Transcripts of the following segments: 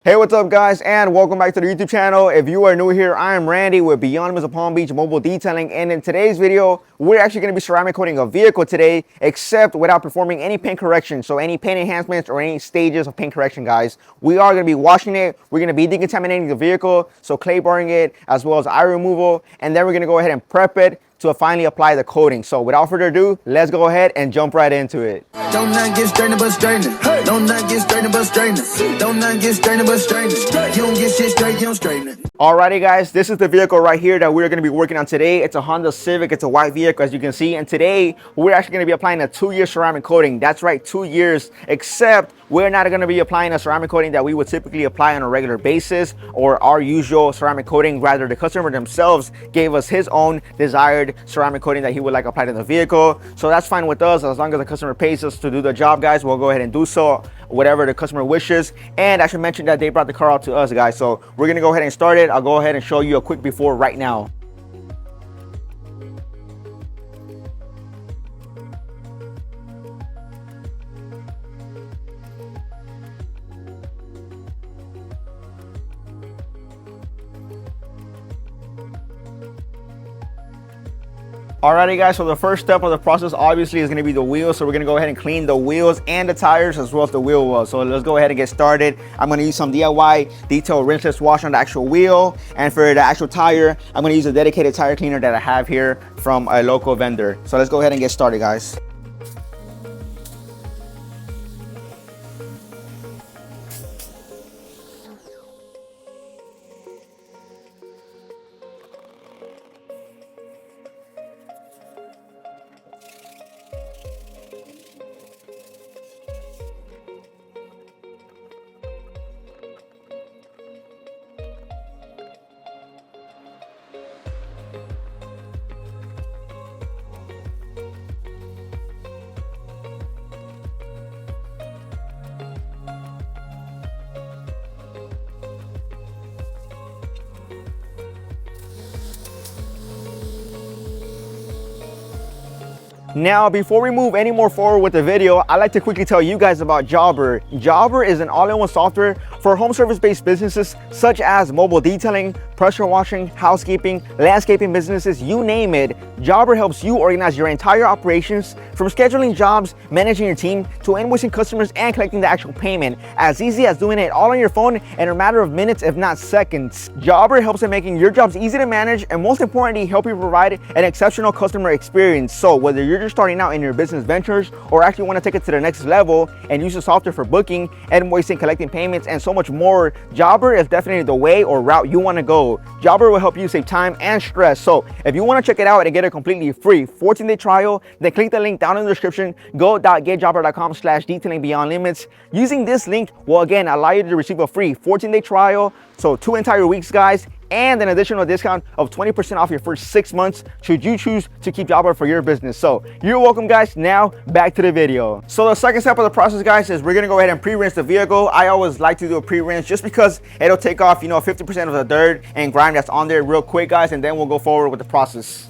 Hey, what's up guys, and welcome back to the YouTube channel. If you are new here, I am Randy with Beyond Limits of Palm Beach Mobile Detailing, and in today's video, we're actually going to be ceramic coating a vehicle today, except without performing any paint correction. So any paint enhancements or any stages of paint correction, guys. We are going to be washing it, we're going to be decontaminating the vehicle, so clay barring it, as well as eye removal, and then we're going to go ahead and prep it to finally apply the coating. So without further ado, let's go ahead and jump right into it. Don't not get strained but straightening. Don't not get strained but straightening. Don't not get strained but straightening. You don't get shit straight, you don't straighten it. Alrighty guys, this is the vehicle right here that we're going to be working on today. It's a Honda Civic. It's a white vehicle, as you can see, and today we're actually going to be applying a 2-year ceramic coating. That's right, 2 years, except we're not going to be applying a ceramic coating that we would typically apply on a regular basis or our usual ceramic coating. Rather, the customer themselves gave us his own desired ceramic coating that he would like applied to the vehicle. So that's fine with us, as long as the customer pays us to do the job, guys. We'll go ahead and do so, whatever the customer wishes. And I should mention that they brought the car out to us, guys. So we're going to go ahead and start it. I'll go ahead and show you a quick before right now. Alrighty guys, so the first step of the process obviously is going to be the wheels. So we're going to go ahead and clean the wheels and the tires as well as the wheel wells. So let's go ahead and get started. I'm going to use some DIY detail rinseless wash on the actual wheel, and for the actual tire, I'm going to use a dedicated tire cleaner that I have here from a local vendor. So let's go ahead and get started, guys. Now, before we move any more forward with the video, I'd like to quickly tell you guys about Jobber. Jobber is an all-in-one software for home service-based businesses such as mobile detailing, pressure washing, housekeeping, landscaping businesses, you name it. Jobber helps you organize your entire operations, from scheduling jobs, managing your team, to invoicing customers and collecting the actual payment. As easy as doing it all on your phone in a matter of minutes, if not seconds. Jobber helps in making your jobs easy to manage, and most importantly, help you provide an exceptional customer experience. So whether you're just starting out in your business ventures or actually want to take it to the next level and use the software for booking, invoicing, collecting payments, and so much more, Jobber is definitely the way or route you want to go. Jobber will help you save time and stress. So if you want to check it out and get a completely free 14-day trial, then click the link down in the description. go.getjobber.com/detailingbeyondlimits. Using this link will again allow you to receive a free 14-day trial, so 2 entire weeks, guys, and an additional discount of 20% off your first 6 months should you choose to keep Jobber for your business. So you're welcome, guys. Now back to the video. So the second step of the process, guys, is we're gonna go ahead and pre-rinse the vehicle. I always like to do a pre-rinse just because it'll take off, 50% of the dirt and grime that's on there real quick, guys, and then we'll go forward with the process.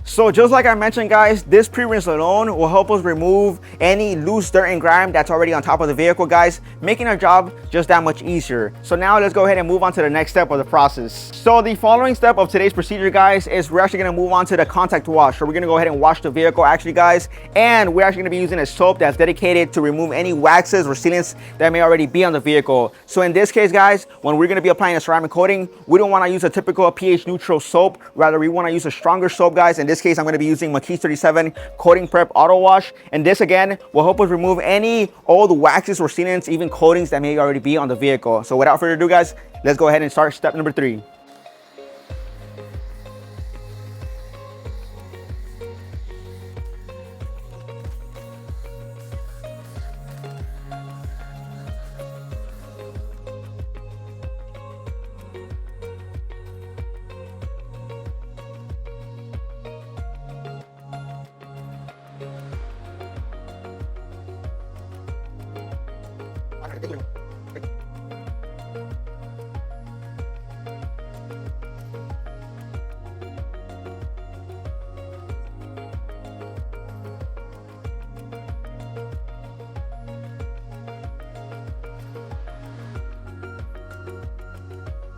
So just like I mentioned, guys, this pre-rinse alone will help us remove any loose dirt and grime that's already on top of the vehicle, guys, making our job just that much easier. So now let's go ahead and move on to the next step of the process. So the following step of today's procedure, guys, is we're actually going to move on to the contact wash. So we're going to go ahead and wash the vehicle, actually, guys, and we're actually going to be using a soap that's dedicated to remove any waxes or sealants that may already be on the vehicle. So in this case, guys, when we're going to be applying a ceramic coating, we don't want to use a typical pH neutral soap. Rather, we want to use a stronger soap, guys. In this case, I'm going to be using McKee's 37 Coating Prep Auto Wash, and this again will help us remove any old waxes or sealants, even coatings that may already be on the vehicle. So without further ado, guys, let's go ahead and start step number 3.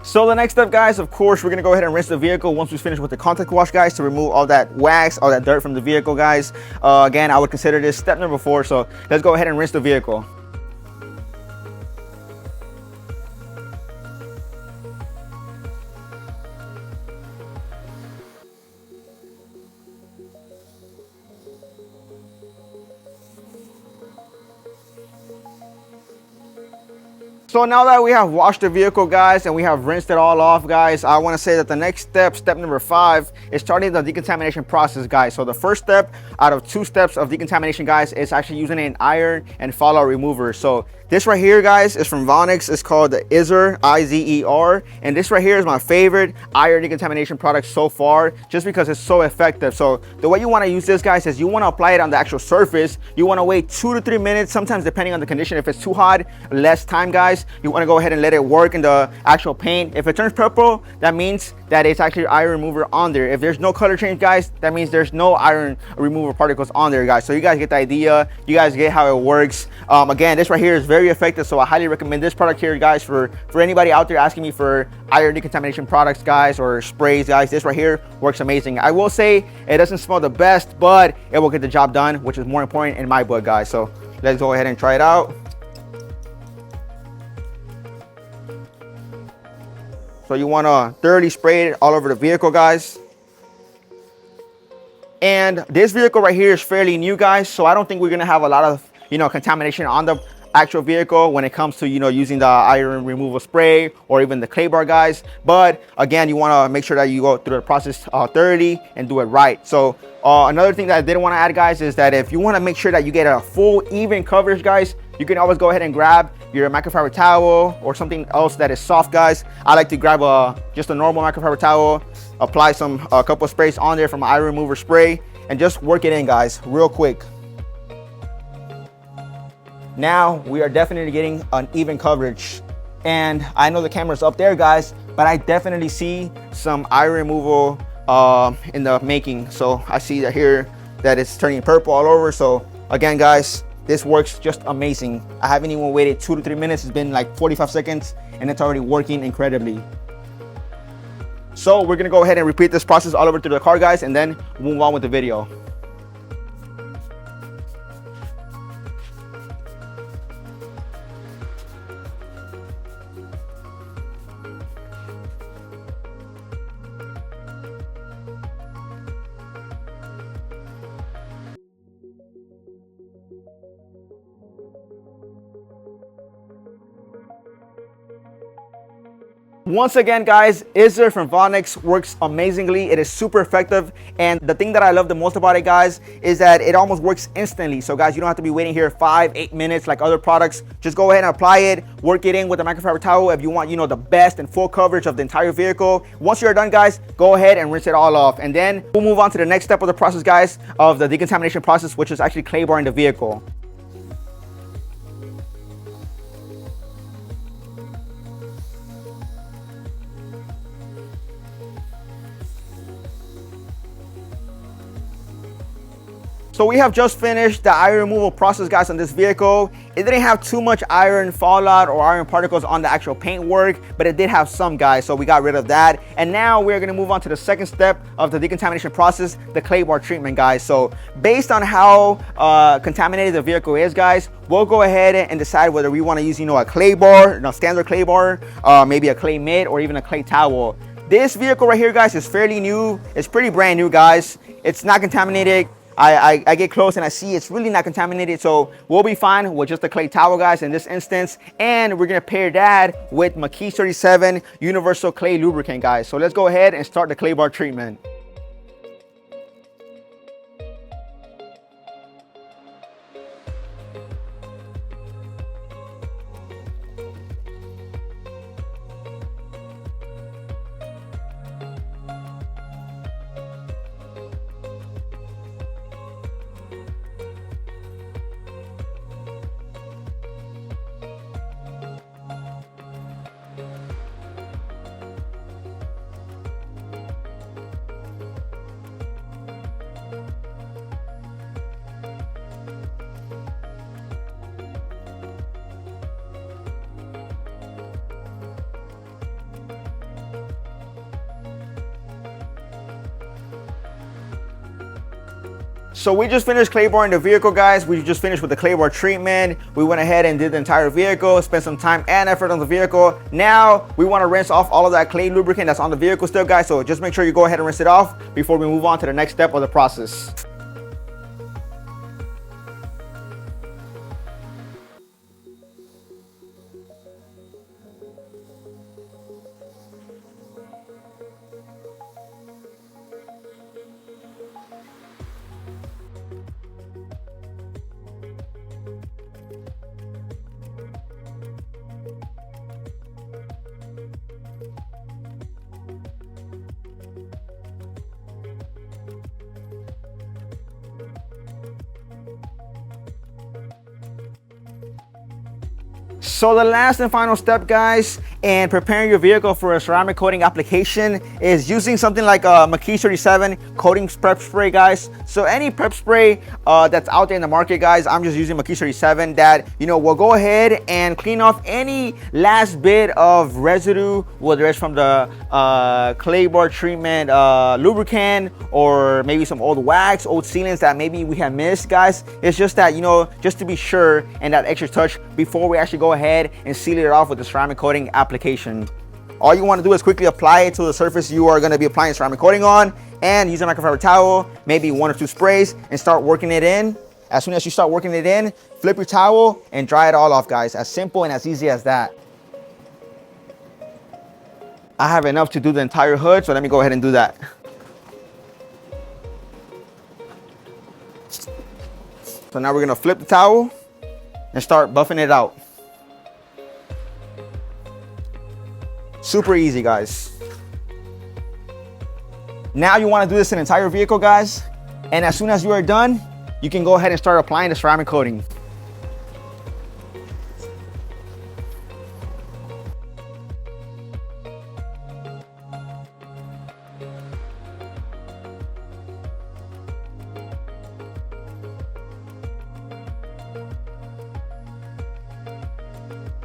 So the next step, guys, of course, we're gonna go ahead and rinse the vehicle once we finish with the contact wash, guys, to remove all that wax, all that dirt from the vehicle, guys. Again, I would consider this step number 4. So let's go ahead and rinse the vehicle. So now that we have washed the vehicle, guys, and we have rinsed it all off, guys, I want to say that the next step, step number 5, is starting the decontamination process, guys. So the first step out of 2 steps of decontamination, guys, is actually using an iron and fallout remover. So this right here, guys, is from Vonix. It's called the Izer, I-Z-E-R. And this right here is my favorite iron decontamination product so far, just because it's so effective. So the way you want to use this, guys, is you want to apply it on the actual surface. You want to wait 2 to 3 minutes, sometimes depending on the condition. If it's too hot, less time, guys. You want to go ahead and let it work in the actual paint. If it turns purple, that means that it's actually iron remover on there. If there's no color change, guys, that means there's no iron remover particles on there, guys. So you guys get the idea. You guys get how it works. Again, this right here is very effective, so I highly recommend this product here, guys, for anybody out there asking me for iron decontamination products, guys, or sprays, guys. This right here works amazing. I will say it doesn't smell the best, but it will get the job done, which is more important in my book, guys. So let's go ahead and try it out. So you want to thoroughly spray it all over the vehicle, guys. And this vehicle right here is fairly new, guys, so I don't think we're going to have a lot of, contamination on the actual vehicle when it comes to, using the iron removal spray or even the clay bar, guys. But again, you want to make sure that you go through the process thoroughly and do it right. So another thing that I didn't want to add, guys, is that if you want to make sure that you get a full even coverage, guys, you can always go ahead and grab your microfiber towel or something else that is soft, guys. I like to grab just a normal microfiber towel, apply a couple of sprays on there from my iron remover spray, and just work it in, guys, real quick. Now we are definitely getting an even coverage, and I know the camera's up there, guys, but I definitely see some iron removal in the making. So I see that here that it's turning purple all over. So again, guys, this works just amazing. I haven't even waited 2 to 3 minutes. It's been like 45 seconds and it's already working incredibly. So we're gonna go ahead and repeat this process all over to the car, guys, and then move on with the video. Once again, guys, Izer from Vonix works amazingly. It is super effective, and the thing that I love the most about it, guys, is that it almost works instantly. So guys, you don't have to be waiting here 5-8 minutes like other products. Just go ahead and apply it, work it in with a microfiber towel if you want, the best and full coverage of the entire vehicle. Once you're done, guys, go ahead and rinse it all off, and then we'll move on to the next step of the process, guys, of the decontamination process, which is actually clay bar in the vehicle. So we have just finished the iron removal process, guys, on this vehicle. It didn't have too much iron fallout or iron particles on the actual paint work, but it did have some, guys, so we got rid of that. And now we're gonna move on to the second step of the decontamination process, the clay bar treatment, guys. So based on how contaminated the vehicle is, guys, we'll go ahead and decide whether we wanna use, a clay bar, standard clay bar, maybe a clay mitt, or even a clay towel. This vehicle right here, guys, is fairly new. It's pretty brand new, guys. It's not contaminated. I get close and I see it's really not contaminated, so we'll be fine with just the clay towel, guys, in this instance. And we're gonna pair that with McKee's 37 universal clay lubricant, guys. So let's go ahead and start the clay bar treatment. So we just finished clayboring the vehicle, guys. We just finished with the clayboard treatment. We went ahead and did the entire vehicle, spent some time and effort on the vehicle. Now we want to rinse off all of that clay lubricant that's on the vehicle still, guys. So just make sure you go ahead and rinse it off before we move on to the next step of the process. So the last and final step, guys, in preparing your vehicle for a ceramic coating application is using something like a McKee 37 coating prep spray, guys. So any prep spray that's out there in the market, guys, I'm just using McKee 37 that, you know, will go ahead and clean off any last bit of residue, whether it's from the clayboard treatment lubricant, or maybe some old wax, old sealants that maybe we have missed, guys. It's just that, you know, just to be sure and that extra touch before we actually go ahead and seal it off with the ceramic coating application. All you want to do is quickly apply it to the surface you are going to be applying ceramic coating on, and use a microfiber towel, maybe 1 or 2 sprays, and start working it in. As soon as you start working it in, flip your towel and dry it all off, guys. As simple and as easy as that. I have enough to do the entire hood, so let me go ahead and do that. So now we're going to flip the towel and start buffing it out. Super easy, guys. Now you want to do this in the entire vehicle, guys. And as soon as you are done, you can go ahead and start applying the ceramic coating.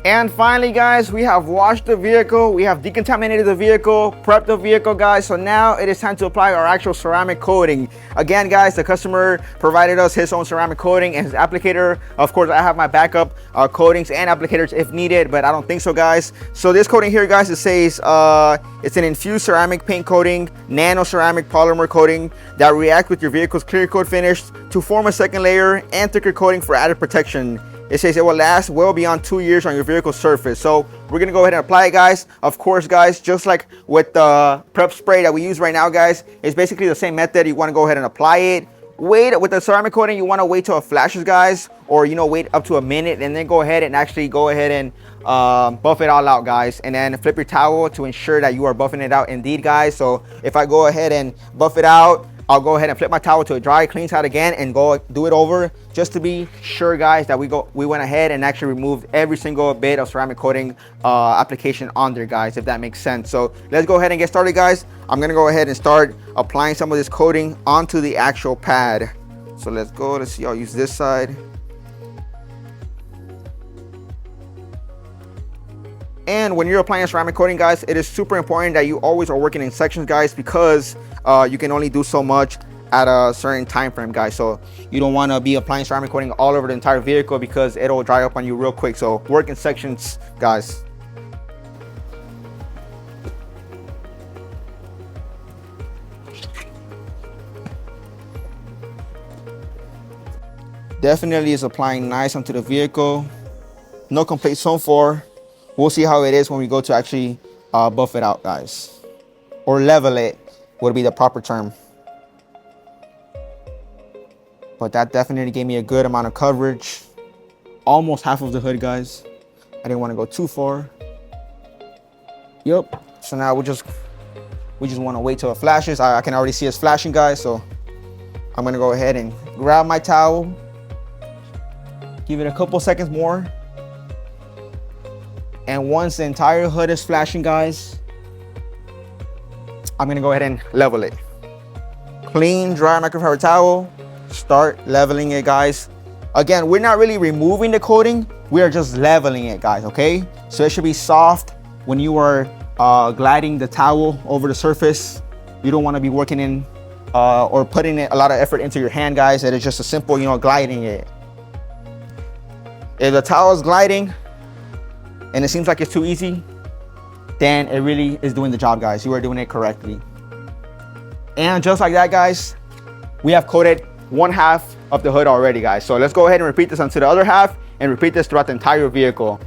And finally, guys, we have washed the vehicle, we have decontaminated the vehicle, prepped the vehicle, guys. So now it is time to apply our actual ceramic coating. Again, guys, the customer provided us his own ceramic coating and his applicator. Of course, I have my backup coatings and applicators if needed, but I don't think so, guys. So this coating here, guys, it says it's an infused ceramic paint coating, nano ceramic polymer coating that react with your vehicle's clear coat finish to form a second layer and thicker coating for added protection. It says it will last well beyond 2 years on your vehicle's surface. So we're gonna go ahead and apply it, guys. Of course, guys, just like with the prep spray that we use right now, guys, it's basically the same method. You wanna go ahead and apply it. Wait, with the ceramic coating, you wanna wait till it flashes, guys, or, you know, wait up to a minute and then go ahead and buff it all out, guys. And then flip your towel to ensure that you are buffing it out indeed, guys. So if I go ahead and buff it out, I'll go ahead and flip my towel to a dry, clean side again and go do it over, just to be sure, guys, that we went ahead and actually removed every single bit of ceramic coating application on there, guys, if that makes sense. So let's go ahead and get started, guys. I'm gonna go ahead and start applying some of this coating onto the actual pad. So let's go. Let's see, I'll use this side. And when you're applying ceramic coating, guys, it is super important that you always are working in sections, guys, because you can only do so much at a certain time frame, guys. So you don't want to be applying ceramic coating all over the entire vehicle because it'll dry up on you real quick. So work in sections, guys. Definitely is applying nice onto the vehicle. No complaints so far. We'll see how it is when we go to actually buff it out, guys. Or level it would be the proper term. But that definitely gave me a good amount of coverage. Almost half of the hood, guys. I didn't want to go too far. Yep. So now we just want to wait till it flashes. I can already see it's flashing, guys. So I'm going to go ahead and grab my towel. Give it a couple seconds more. And once the entire hood is flashing, guys, I'm gonna go ahead and level it. Clean, dry microfiber towel, start leveling it, guys. Again, we're not really removing the coating, we are just leveling it, guys, okay? So it should be soft when you are gliding the towel over the surface. You don't wanna be working in or putting a lot of effort into your hand, guys. It is just a simple, you know, gliding it. If the towel is gliding and it seems like it's too easy, then it really is doing the job, guys. You are doing it correctly. And just like that, guys, we have coated one half of the hood already, guys. So let's go ahead and repeat this onto the other half and repeat this throughout the entire vehicle.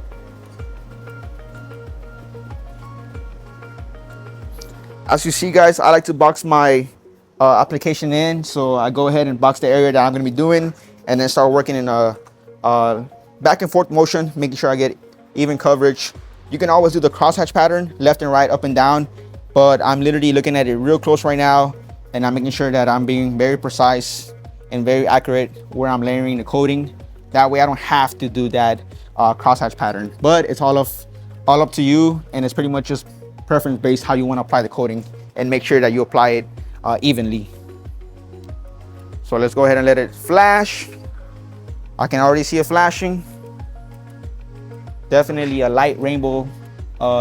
As you see, guys, I like to box my application in. So I go ahead and box the area that I'm gonna be doing and then start working in a back and forth motion, making sure I get even coverage. You can always do the crosshatch pattern, left and right, up and down, but I'm literally looking at it real close right now, and I'm making sure that I'm being very precise and very accurate where I'm layering the coating. That way I don't have to do that crosshatch pattern, but it's all up to you, and it's pretty much just preference based how you want to apply the coating, and make sure that you apply it evenly. So let's go ahead and let it flash. I can already see it flashing. Definitely a light rainbow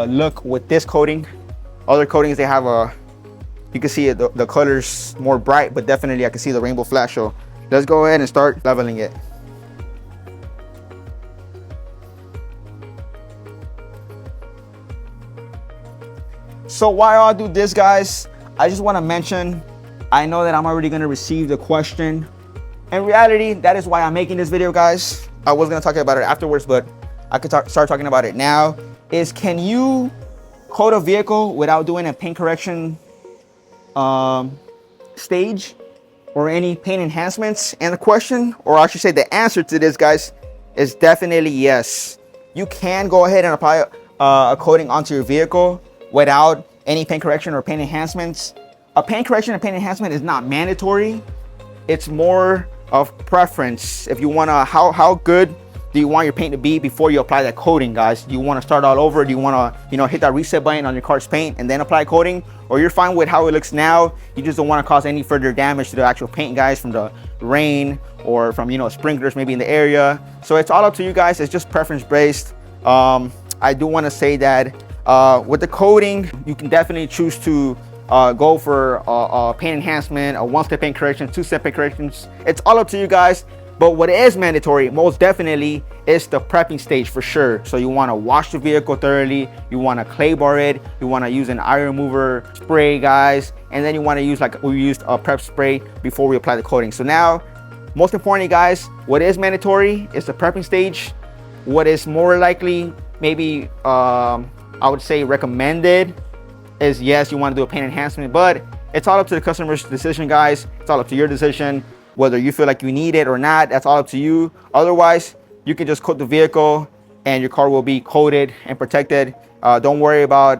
look with this coating. Other coatings, they have you can see it, the colors more bright, but definitely I can see the rainbow flash. So let's go ahead and start leveling it. So while I do this, guys, I just want to mention, I know that I'm already going to receive the question. In reality, that is why I'm making this video, guys. I was going to talk about it afterwards, but I could start talking about it now. Is, can you coat a vehicle without doing a paint correction stage or any paint enhancements? And the question, or I should say the answer to this, guys, is definitely yes. You can go ahead and apply a coating onto your vehicle without any paint correction or paint enhancements. A paint correction and paint enhancement is not mandatory. It's more of preference. If you want to, how good do you want your paint to be before you apply that coating, guys? Do you want to start all over? Do you want to, you know, hit that reset button on your car's paint and then apply coating? Or you're fine with how it looks now, you just don't want to cause any further damage to the actual paint, guys, from the rain or from, you know, sprinklers maybe in the area. So it's all up to you, guys. It's just preference based. I do want to say that with the coating, you can definitely choose to go for a paint enhancement, a one-step paint correction, two-step paint corrections. It's all up to you, guys. But what is mandatory, most definitely, is the prepping stage for sure. So you want to wash the vehicle thoroughly, you want to clay bar it, you want to use an iron remover spray, guys, and then you want to use, like we used, a prep spray before we apply the coating. So now, most importantly, guys, what is mandatory is the prepping stage. What is more likely, maybe I would say recommended, is yes, you want to do a paint enhancement, but it's all up to the customer's decision, guys. It's all up to your decision, whether you feel like you need it or not. That's all up to you. Otherwise, you can just coat the vehicle and your car will be coated and protected. Don't worry about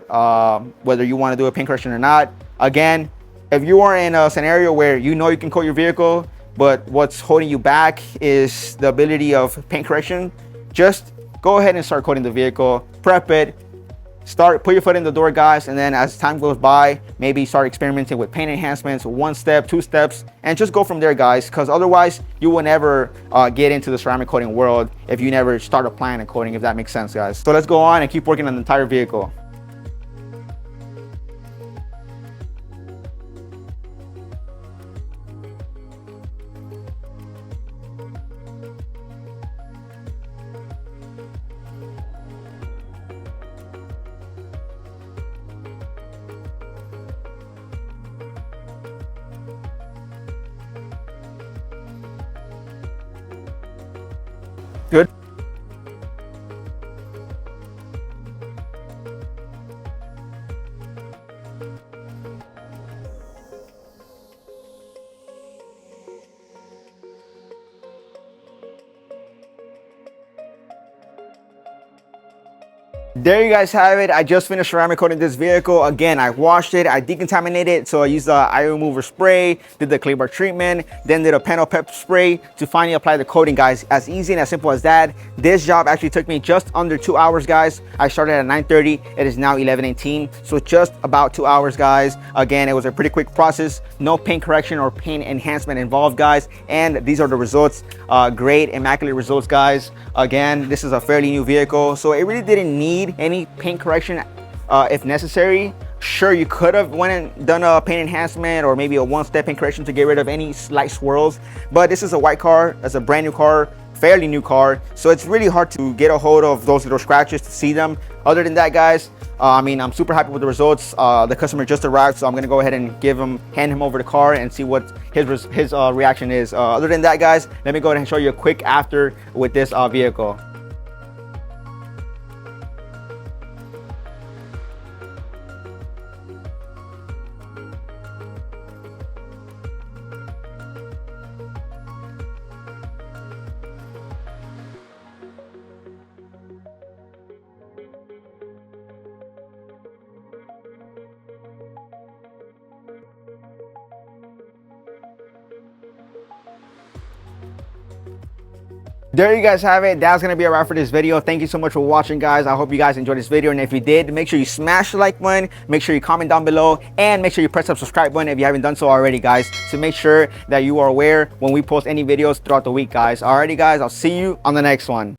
whether you want to do a paint correction or not. Again, if you are in a scenario where you know you can coat your vehicle, but what's holding you back is the ability of paint correction, just go ahead and start coating the vehicle, prep it, put your foot in the door, guys, and then as time goes by, maybe start experimenting with paint enhancements, one step, two steps, and just go from there, guys, because otherwise you will never get into the ceramic coating world if you never start applying a coating, if that makes sense, guys. So let's go on and keep working on the entire vehicle. Good. There you guys have it. I just finished ceramic coating this vehicle. Again, I washed it, I decontaminated it. So I used the iron remover spray, did the clay bar treatment, then did a panel pep spray to finally apply the coating, guys. As easy and as simple as that. This job actually took me just under 2 hours, guys. I started at 9:30. It is now 11:18. So just about 2 hours, guys. Again, it was a pretty quick process. No paint correction or paint enhancement involved, guys. And these are the results. Great, immaculate results, guys. Again, this is a fairly new vehicle, so it really didn't need any paint correction if necessary. Sure, you could have went and done a paint enhancement or maybe a one-step paint correction to get rid of any slight swirls, but this is a white car. That's a brand new car, fairly new car, so it's really hard to get a hold of those little scratches, to see them. Other than that, guys, I mean, I'm super happy with the results. The customer just arrived, so I'm gonna go ahead and hand him over the car and see what his reaction is. Other than that, guys, let me go ahead and show you a quick after with this vehicle. There you guys have it. That's gonna be a wrap for this video. Thank you so much for watching, guys. I hope you guys enjoyed this video, and if you did, make sure you smash the like button, make sure you comment down below, and make sure you press that subscribe button if you haven't done so already, guys, to make sure that you are aware when we post any videos throughout the week, guys. Alrighty, guys, I'll see you on the next one.